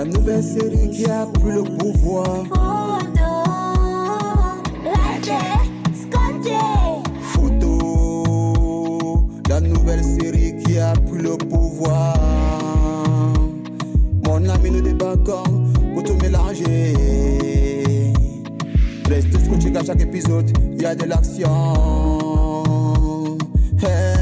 La nouvelle série qui a pris le pouvoir. Photo, la nouvelle série qui a pris le pouvoir. Mon ami le débarquant pour tout mélanger. Reste tout scotché qu'à chaque épisode, il y a de l'action. Hey.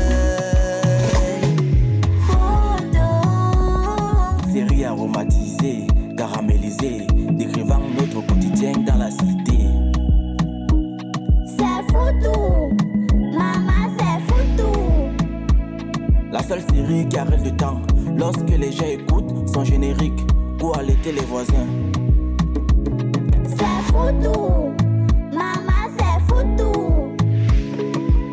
Série aromatisée, caramélisée, décrivant notre quotidien dans la cité. C'est foutu, maman c'est foutu. La seule série qui arrête le temps lorsque les gens écoutent son générique pour allaiter les voisins. C'est foutu, maman c'est foutu.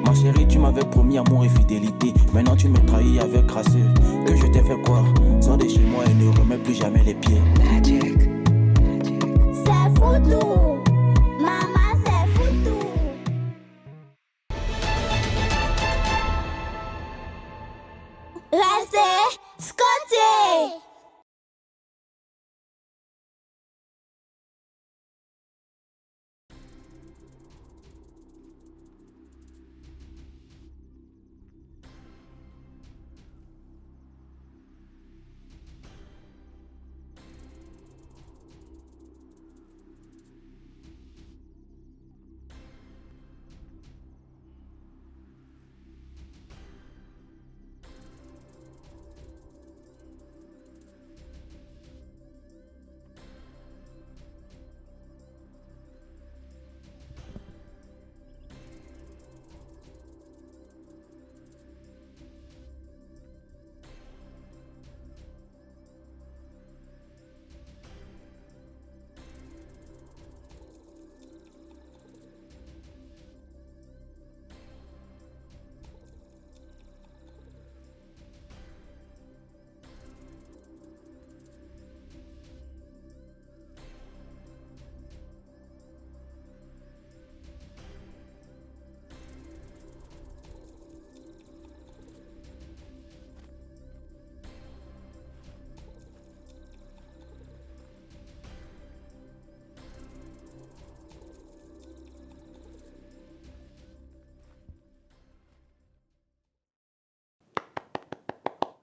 Ma chérie, tu m'avais promis amour et fidélité. Maintenant tu me trahis avec crasseux. Que je t'ai fait quoi? Sors de chez moi et ne remets plus jamais les pieds. Magic. C'est foutu, maman c'est foutu. Restez scotchés.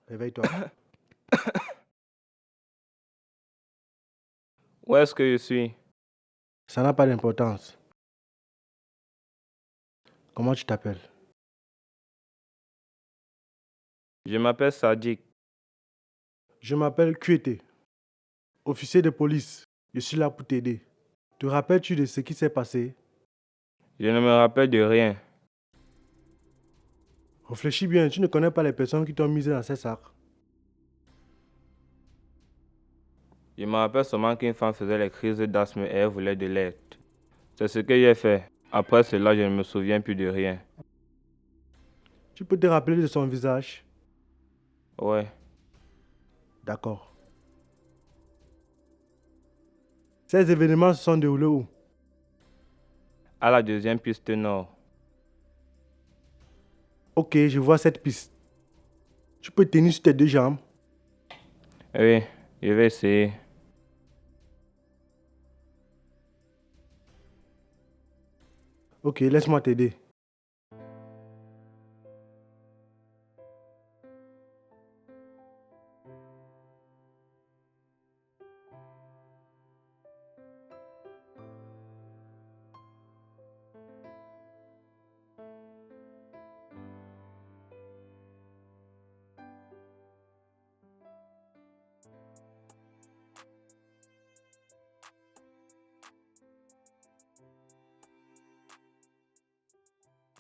Réveille-toi. Où est-ce que je suis? Ça n'a pas d'importance. Comment tu t'appelles? Je m'appelle Sadiq. Je m'appelle Kuete, officier de police. Je suis là pour t'aider. Te rappelles-tu de ce qui s'est passé? Je ne me rappelle de rien. Réfléchis bien, tu ne connais pas les personnes qui t'ont mis dans ces sacs. Je me rappelle seulement qu'une femme faisait les crises d'asthme et elle voulait de l'aide. C'est ce que j'ai fait. Après cela, je ne me souviens plus de rien. Tu peux te rappeler de son visage? Ouais. D'accord. Ces événements se sont déroulés où? À la deuxième piste nord. Ok, je vois cette piste. Tu peux tenir sur tes deux jambes? Oui, je vais essayer. Ok, laisse-moi t'aider.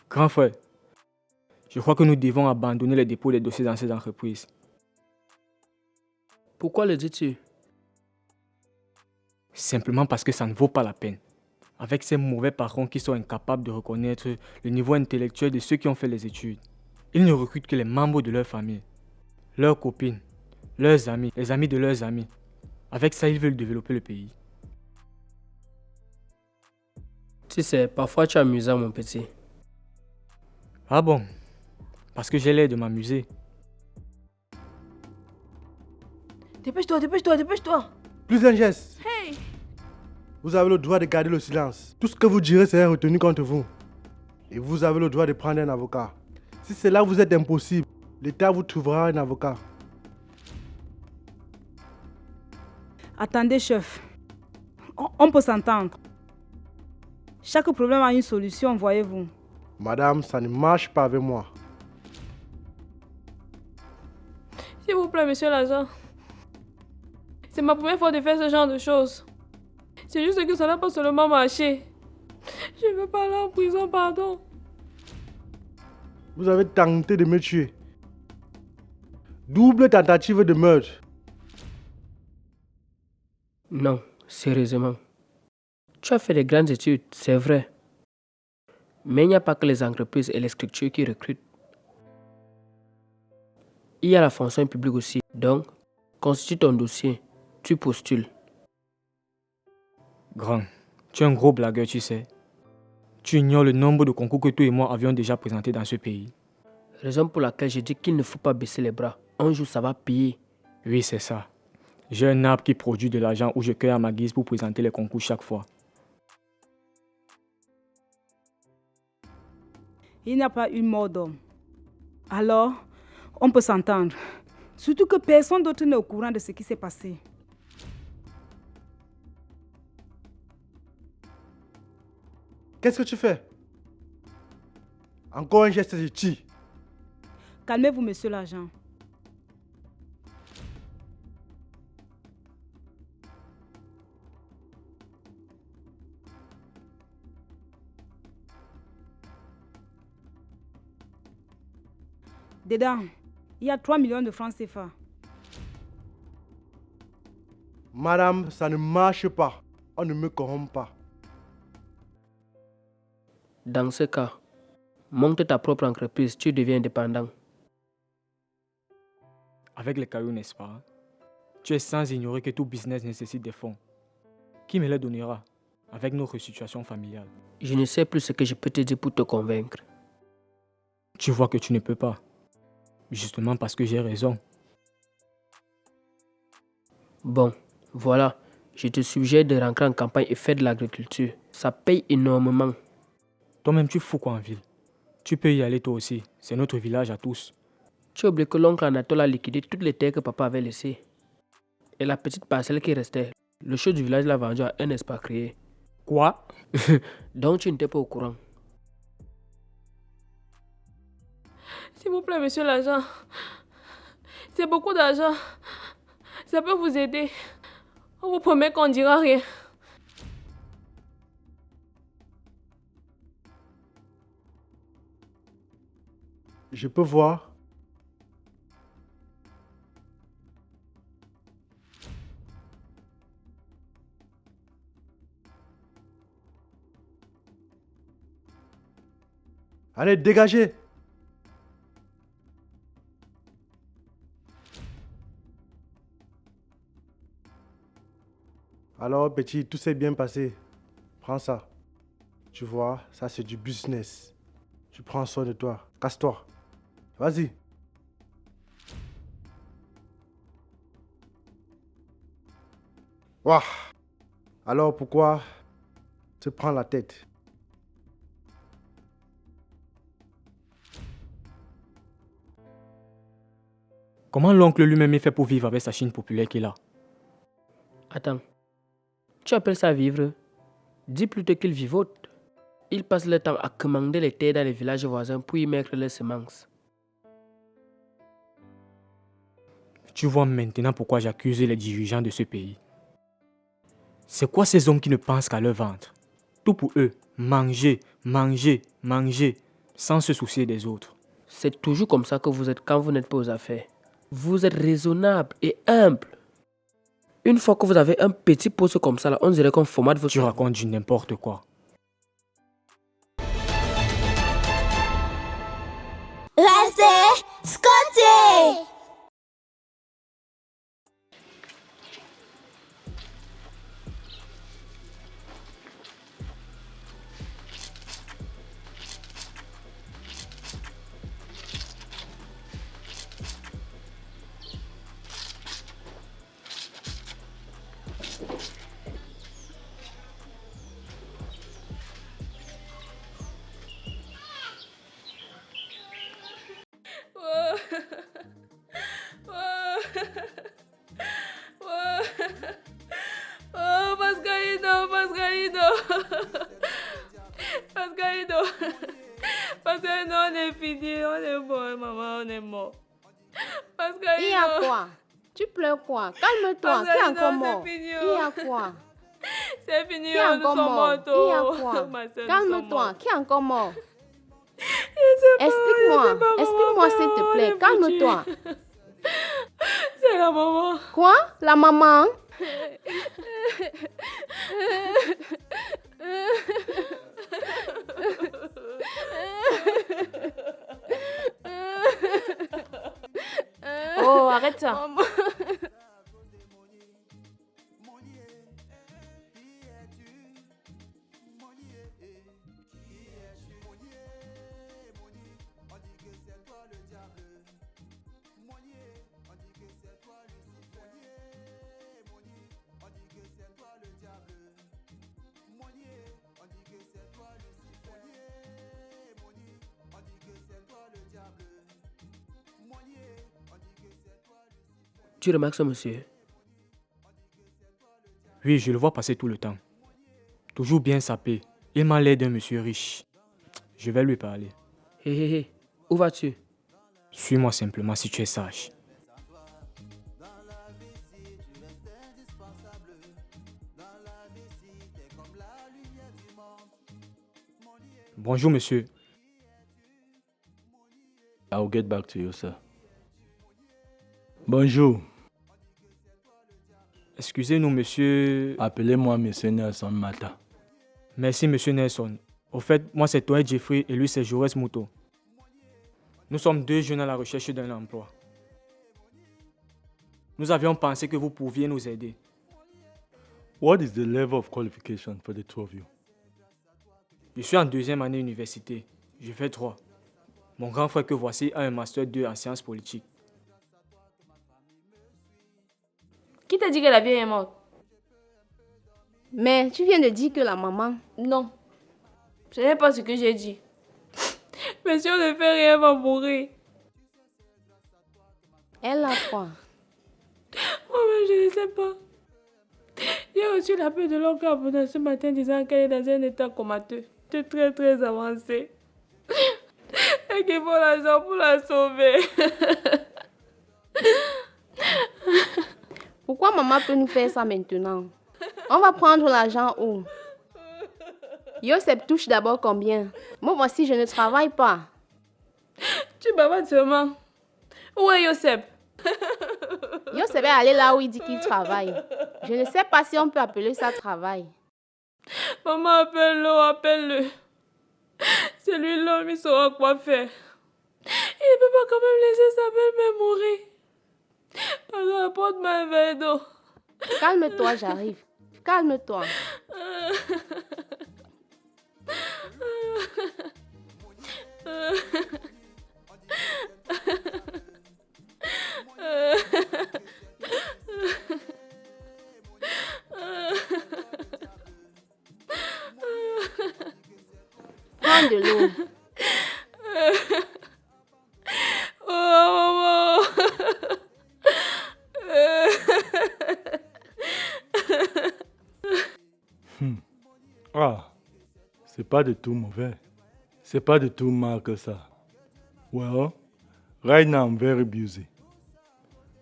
Grand frère, je crois que nous devons abandonner les dépôts des dossiers dans ces entreprises. Pourquoi le dis-tu? Simplement parce que ça ne vaut pas la peine. Avec ces mauvais patrons qui sont incapables de reconnaître le niveau intellectuel de ceux qui ont fait les études, ils ne recrutent que les membres de leur famille, leurs copines, leurs amis, les amis de leurs amis. Avec ça, ils veulent développer le pays. Tu sais, parfois tu es amusant, mon petit. Ah bon? Parce que j'ai l'air de m'amuser. Dépêche-toi, dépêche-toi, dépêche-toi. Plus un geste. Hey! Vous avez le droit de garder le silence. Tout ce que vous direz sera retenu contre vous. Et vous avez le droit de prendre un avocat. Si cela vous est impossible, l'État vous trouvera un avocat. Attendez, chef. On peut s'entendre. Chaque problème a une solution, voyez-vous. Madame, ça ne marche pas avec moi. S'il vous plaît, monsieur l'agent. C'est ma première fois de faire ce genre de choses. C'est juste que ça n'a pas seulement marché. Je ne veux pas aller en prison, pardon. Vous avez tenté de me tuer. Double tentative de meurtre. Non, sérieusement. Tu as fait de grandes études, c'est vrai. Mais il n'y a pas que les entreprises et les structures qui recrutent. Il y a la fonction publique aussi. Donc, constitue ton dossier. Tu postules. Grand, tu es un gros blagueur, tu sais. Tu ignores le nombre de concours que toi et moi avions déjà présentés dans ce pays. Raison pour laquelle je dis qu'il ne faut pas baisser les bras. Un jour, ça va payer. Oui, c'est ça. J'ai un arbre qui produit de l'argent où je cueille à ma guise pour présenter les concours chaque fois. Il n'y a pas une mort d'homme. Alors, on peut s'entendre. Surtout que personne d'autre n'est au courant de ce qui s'est passé. Qu'est-ce que tu fais? Encore un geste, je tire. Calmez-vous, monsieur l'agent. Dedans, il y a 3 millions de francs CFA. Madame, ça ne marche pas. On ne me corrompt pas. Dans ce cas, monte ta propre entreprise, tu deviens indépendant. Avec les cailloux, n'est-ce pas? Tu es sans ignorer que tout business nécessite des fonds. Qui me les donnera avec notre situation familiale? Je ne sais plus ce que je peux te dire pour te convaincre. Tu vois que tu ne peux pas. Justement parce que j'ai raison. Bon, voilà. Je te suggère de rentrer en campagne et faire de l'agriculture. Ça paye énormément. Toi-même, tu fous quoi en ville? Tu peux y aller toi aussi. C'est notre village à tous. Tu as oublié que l'oncle Anatole a liquidé toutes les terres que papa avait laissées. Et la petite parcelle qui restait, le chef du village l'a vendue à un expatrié. Quoi? Donc tu n'étais pas au courant. S'il vous plaît, monsieur l'agent. C'est beaucoup d'argent. Ça peut vous aider. On vous promet qu'on ne dira rien. Je peux voir. Allez, dégagez. Alors, petit, tout s'est bien passé. Prends ça. Tu vois, ça c'est du business. Tu prends soin de toi. Casse-toi. Vas-y. Ouah. Alors, pourquoi te prends la tête? Comment l'oncle lui-même est fait pour vivre avec sa Chine populaire qu'il a? Attends. Tu appelles ça vivre? Dis plutôt qu'il vivote. Il passe le temps à commander les terres dans les villages voisins pour y mettre les semences. Tu vois maintenant pourquoi j'accuse les dirigeants de ce pays. C'est quoi ces hommes qui ne pensent qu'à leur ventre? Tout pour eux, manger, manger, manger, sans se soucier des autres. C'est toujours comme ça que vous êtes quand vous n'êtes pas aux affaires. Vous êtes raisonnable et humble. Une fois que vous avez un petit poste comme ça, là, on dirait qu'on formate votre... Tu racontes du n'importe quoi. Restez scotché. Parce que non, on est fini, on est mort, maman, on est mort. Parce que Il y a quoi? Tu pleures quoi? Calme-toi, qui est encore mort? Fini, Il y a quoi? C'est fini, Qui est nous encore sommes mort? morts. Il y a quoi? Ma soeur, nous sommes Calme-toi, morts. qui est encore mort? Explique-moi, Explique-moi s'il te plaît, calme-toi. C'est la maman. Quoi? La maman? Oh, arrête ça. Tu remarques ça, monsieur? Oui, je le vois passer tout le temps. Toujours bien sapé. Il m'a l'air d'un monsieur riche. Je vais lui parler. Hé, hé, hé. Où vas-tu? Suis-moi simplement si tu es sage. Bonjour, monsieur. I'll get back to you, sir. Bonjour. Excusez-nous, monsieur. Appelez-moi monsieur Nelson Mata. Merci, monsieur Nelson. Au fait, moi, c'est toi, Jeffrey, et lui, c'est Jaurès Mouto. Nous sommes deux jeunes à la recherche d'un emploi. Nous avions pensé que vous pouviez nous aider. What is the level of qualification for the two of you? Je suis en 2e année université. Je fais 3. Mon grand frère que voici a un master 2 en sciences politiques. Qui t'a dit que la vieille est morte? Mais tu viens de dire que la maman... Non. Ce n'est pas ce que j'ai dit. Mais si on ne fait rien, elle va mourir. Elle a quoi? Moi-même, je ne sais pas. J'ai reçu l'appel de l'oncle Abona ce matin disant qu'elle est dans un état comateux. C'est très très avancé. Et qu'il faut l'argent pour la sauver. Pourquoi maman peut nous faire ça maintenant? On va prendre l'argent où? Yosef touche d'abord combien? Moi voici, je ne travaille pas. Tu bavardes seulement. Où est Yosef? Yosef est allé là où il dit qu'il travaille. Je ne sais pas si on peut appeler ça travail. Maman, appelle-le, appelle-le. C'est lui l'homme, il saura quoi faire. Il ne peut pas quand même laisser sa belle-mère mourir. Pardon, apporte-moi un verre d'eau. Calme-toi, j'arrive. Calme-toi. Prends de l'eau. Oh, maman. Ah, c'est pas du tout mauvais. C'est pas du tout mal que ça. Well, right now I'm very busy.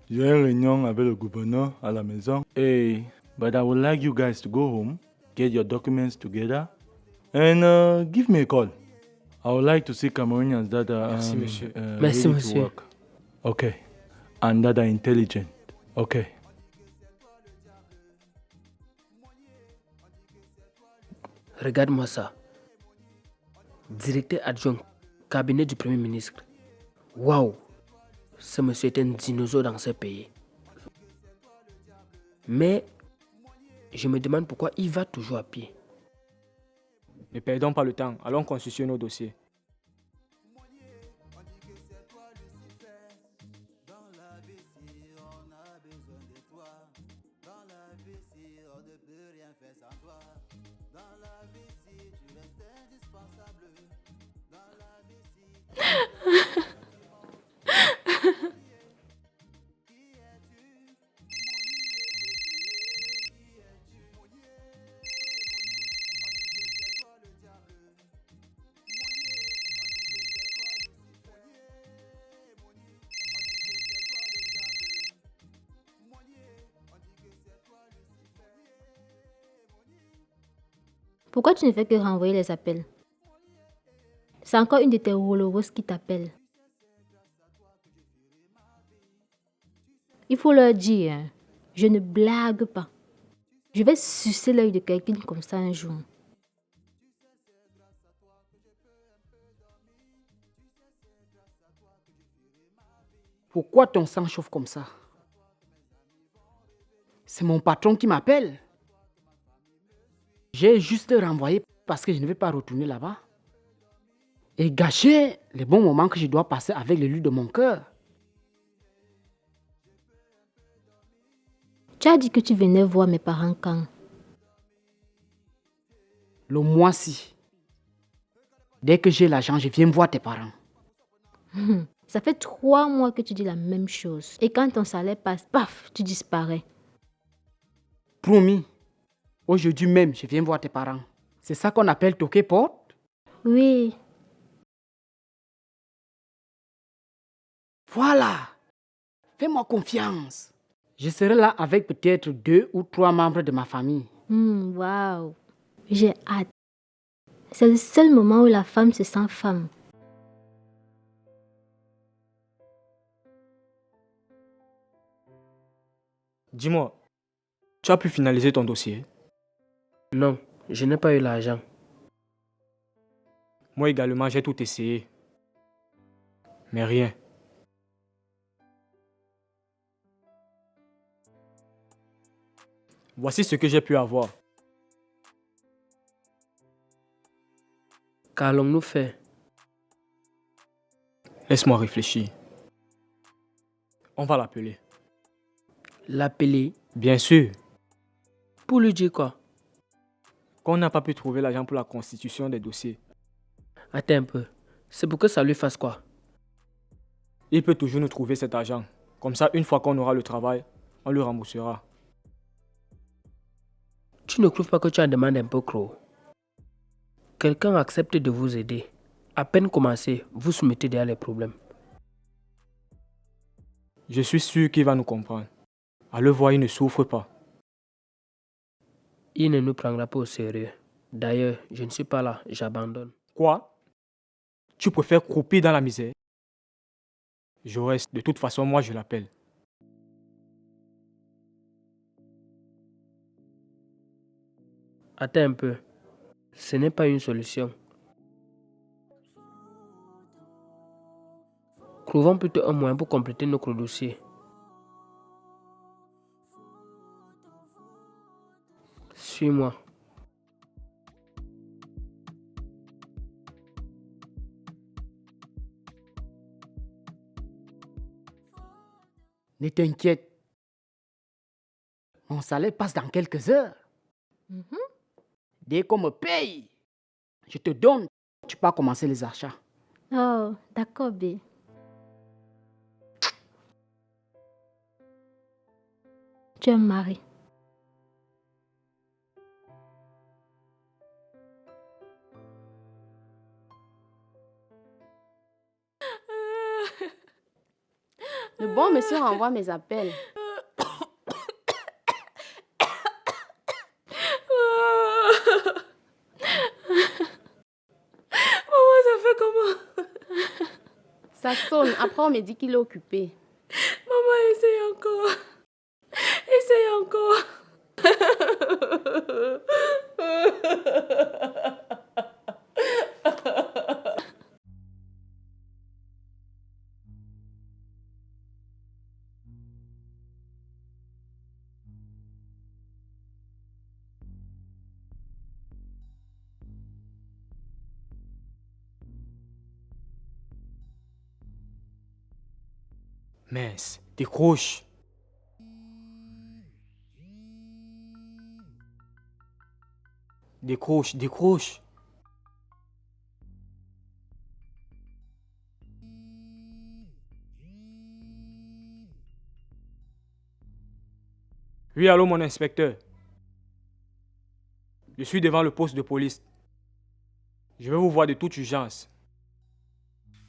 J'ai une réunion avec le gouverneur à la maison. Hey, but I would like you guys to go home, get your documents together, and give me a call. I would like to see Cameroonians that are Merci, monsieur. Merci, ready monsieur. to work. Okay. And that are intelligent. Okay. Regarde-moi ça. Directeur adjoint, cabinet du Premier ministre. Waouh! Ce monsieur est un dinosaure dans ce pays. Mais je me demande pourquoi il va toujours à pied. Ne perdons pas le temps. Allons consulter nos dossiers. Pourquoi tu ne fais que renvoyer les appels? C'est encore une de tes rolleuses qui t'appelle. Il faut leur dire, hein, je ne blague pas. Je vais sucer l'œil de quelqu'un comme ça un jour. Pourquoi ton sang chauffe comme ça? C'est mon patron qui m'appelle. J'ai juste renvoyé parce que je ne vais pas retourner là-bas. Et gâcher les bons moments que je dois passer avec l'élu de mon cœur. Tu as dit que tu venais voir mes parents quand? Le mois-ci. Dès que j'ai l'argent, je viens voir tes parents. Ça fait 3 mois que tu dis la même chose. Et quand ton salaire passe, paf, tu disparais. Promis. Aujourd'hui même, je viens voir tes parents. C'est ça qu'on appelle toquer porte? Oui. Voilà. Fais-moi confiance. Je serai là avec peut-être 2 ou 3 membres de ma famille. Waouh. J'ai hâte. C'est le seul moment où la femme se sent femme. Dis-moi, tu as pu finaliser ton dossier? Non, je n'ai pas eu l'argent. Moi également, j'ai tout essayé. Mais rien. Voici ce que j'ai pu avoir. Qu'allons-nous faire? Laisse-moi réfléchir. On va l'appeler. L'appeler? Bien sûr. Pour lui dire quoi? Qu'on n'a pas pu trouver l'argent pour la constitution des dossiers. Attends un peu. C'est pour que ça lui fasse quoi? Il peut toujours nous trouver cet argent. Comme ça, une fois qu'on aura le travail, on le remboursera. Tu ne trouves pas que tu en demandes un peu trop? Quelqu'un accepte de vous aider. À peine commencé, vous soumettez derrière les problèmes. Je suis sûr qu'il va nous comprendre. À le voir, il ne souffre pas. Il ne nous prendra pas au sérieux. D'ailleurs, je ne suis pas là, j'abandonne. Quoi? Tu préfères croupir dans la misère? Je reste. De toute façon, moi, je l'appelle. Attends un peu. Ce n'est pas une solution. Trouvons plutôt un moyen pour compléter notre dossier. Suis-moi. Ne t'inquiète. Mon salaire passe dans quelques heures. Dès qu'on me paye, je te donne. Tu peux commencer les achats. Oh, d'accord, B. Tu es un mari. Le bon monsieur renvoie mes appels. Maman, ça fait comment? Ça sonne. Après, on me dit qu'il est occupé. Maman, essaye encore. Essaye encore. Mince, décroche. Décroche, décroche. Oui, allô, mon inspecteur. Je suis devant le poste de police. Je vais vous voir de toute urgence.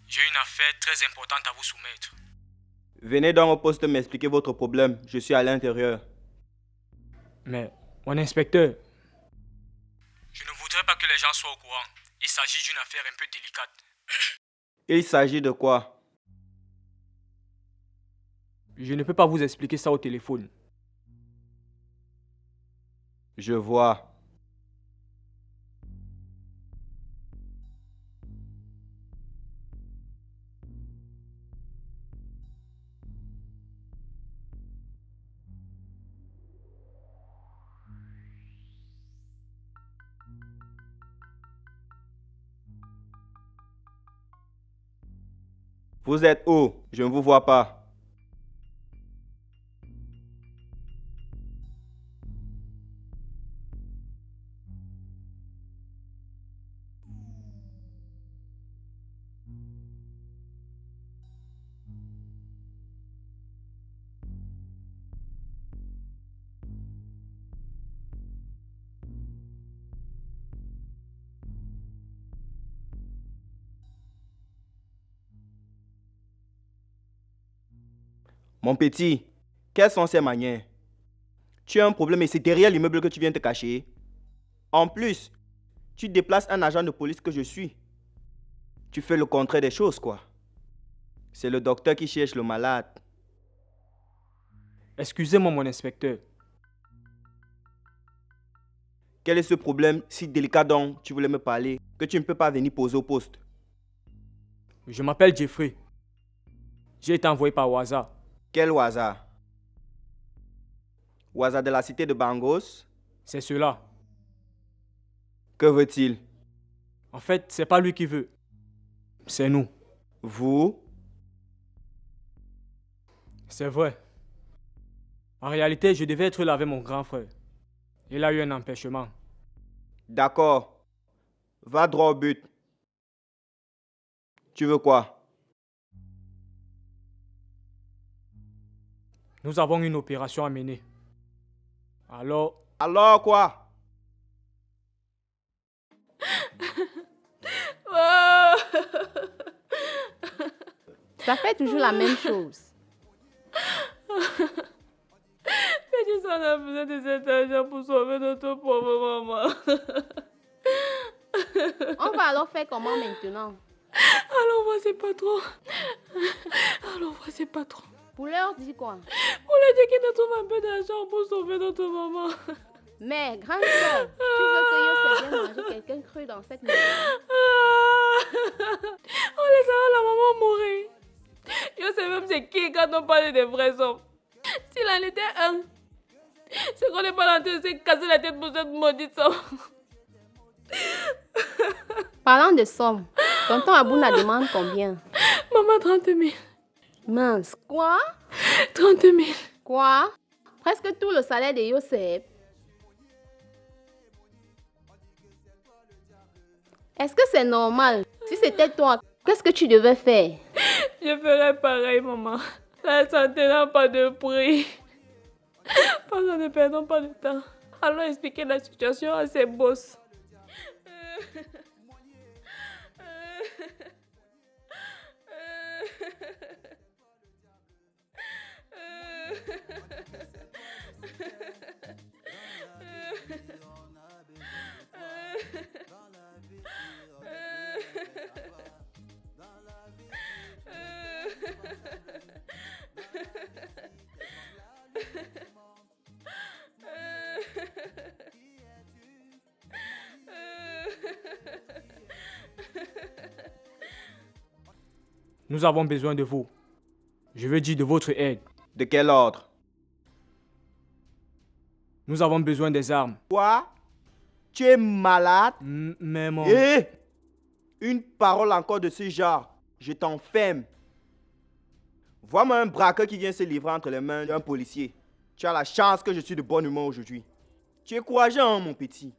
J'ai une affaire très importante à vous soumettre. Venez dans au poste m'expliquer votre problème. Je suis à l'intérieur. Mais, mon inspecteur, je ne voudrais les gens soient au courant. Il s'agit d'une affaire un peu délicate. Il s'agit de quoi? Je ne peux pas vous expliquer ça au téléphone. Je vois. Vous êtes où? Je ne vous vois pas. Mon petit, quelles sont ces manières? Tu as un problème et c'est derrière l'immeuble que tu viens te cacher. En plus, tu déplaces un agent de police que je suis. Tu fais le contraire des choses, quoi. C'est le docteur qui cherche le malade. Excusez-moi, mon inspecteur. Quel est ce problème si délicat dont tu voulais me parler, que tu ne peux pas venir poser au poste? Je m'appelle Jeffrey. J'ai été envoyé par Waza. Quel Waza? Waza de la cité de Bangos? C'est cela. Que veut-il? En fait, c'est pas lui qui veut. C'est nous. Vous? C'est vrai. En réalité, je devais être là avec mon grand frère. Il a eu un empêchement. D'accord. Va droit au but. Tu veux quoi? Nous avons une opération à mener. Alors... Alors quoi? Ça fait toujours la même chose. Petit, on a besoin de cet argent pour sauver notre pauvre maman. On va alors faire comment maintenant? Allons voir ses patrons. Allons voir ses patrons. Pour leur dire quoi? Pour leur dire qu'ils nous trouvent un peu d'argent pour sauver notre maman. Mais, grande soeur, tu veux que Yo se vienne manger quelqu'un cru dans cette maison? On laisse la maman mourir. Yo sais même c'est qui quand on parle des vrais hommes. S'il en était un, c'est qu'on n'est pas en train de se casser la tête pour cette maudite somme. Parlant de somme, tonton Abouna demande combien? Maman, 30 000. Mince, quoi? 30 000. Quoi? Presque tout le salaire de Yosef. Est-ce que c'est normal? Si c'était toi, qu'est-ce que tu devais faire? Je ferais pareil, maman. La santé n'a pas de prix. Pardon, ne perdons pas de temps. Allons expliquer la situation à ses boss. Nous avons besoin de vous. Je veux dire de votre aide. De quel ordre? Nous avons besoin des armes. Quoi? Tu es malade? Mais mon... Eh! Une parole encore de ce genre, je t'enferme. Vois-moi un braqueur qui vient se livrer entre les mains d'un policier. Tu as la chance que je suis de bonne humeur aujourd'hui. Tu es courageux, hein, mon petit.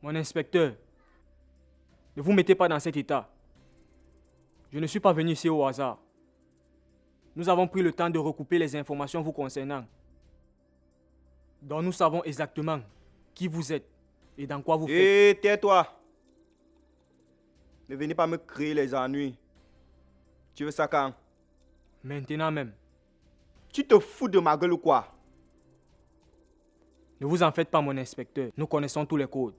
Mon inspecteur, ne vous mettez pas dans cet état. Je ne suis pas venu ici au hasard. Nous avons pris le temps de recouper les informations vous concernant. Donc nous savons exactement qui vous êtes et dans quoi vous faites. Eh, tais-toi. Ne venez pas me créer les ennuis. Tu veux ça quand? Maintenant même. Tu te fous de ma gueule ou quoi? Ne vous en faites pas, mon inspecteur. Nous connaissons tous les codes.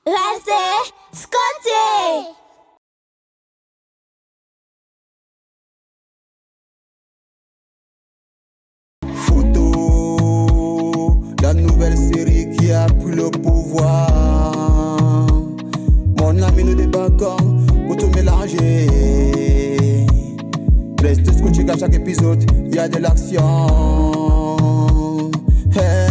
Restez scotché. Photo, la nouvelle série qui a pris le pouvoir. Mon ami, nous débarquons pour tout mélanger. Restez scotché qu'à chaque épisode, il y a de l'action. Hey.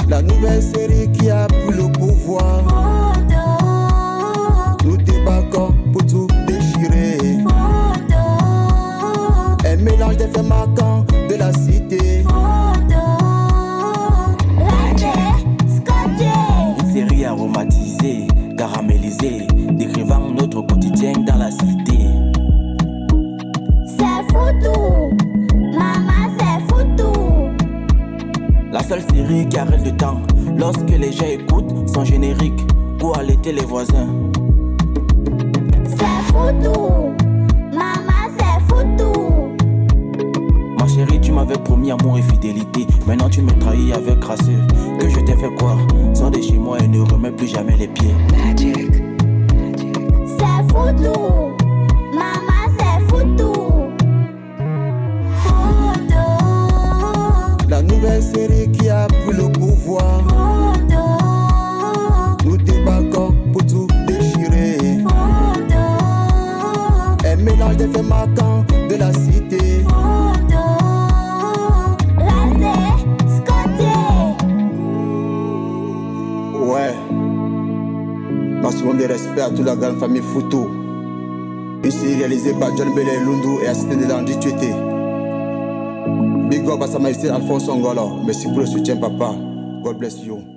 La nouvelle série qui a pris le pouvoir. Nous débarquons pour tout déchirer. Un mélange d'effets marquants de la cité. Une série aromatisée, caramélisée, décrivant notre quotidien dans la cité. C'est foutu, maman, c'est foutu. La seule série qui arrête le temps lorsque les gens écoutent son générique pour allaiter les voisins. C'est foutu, maman, c'est foutu. Ma chérie, tu m'avais promis amour et fidélité. Maintenant tu me trahis avec crasseux. Que je t'ai fait quoi? Sors de chez moi et ne remets plus jamais les pieds. Magic. C'est foutu, maman, c'est foutu. La nouvelle série qui a pris le pouvoir. Nous débarquons pour tout déchirer. Un mélange d'effets marquants de la cité. Ouais. Maximum de respect à toute la grande famille Foutou. Une série réalisée par John Bele Lundu et assisté de Landry Tuété. Big up à Sa Majesté Alphonse Ngolo. Merci pour le soutien, papa. God bless you.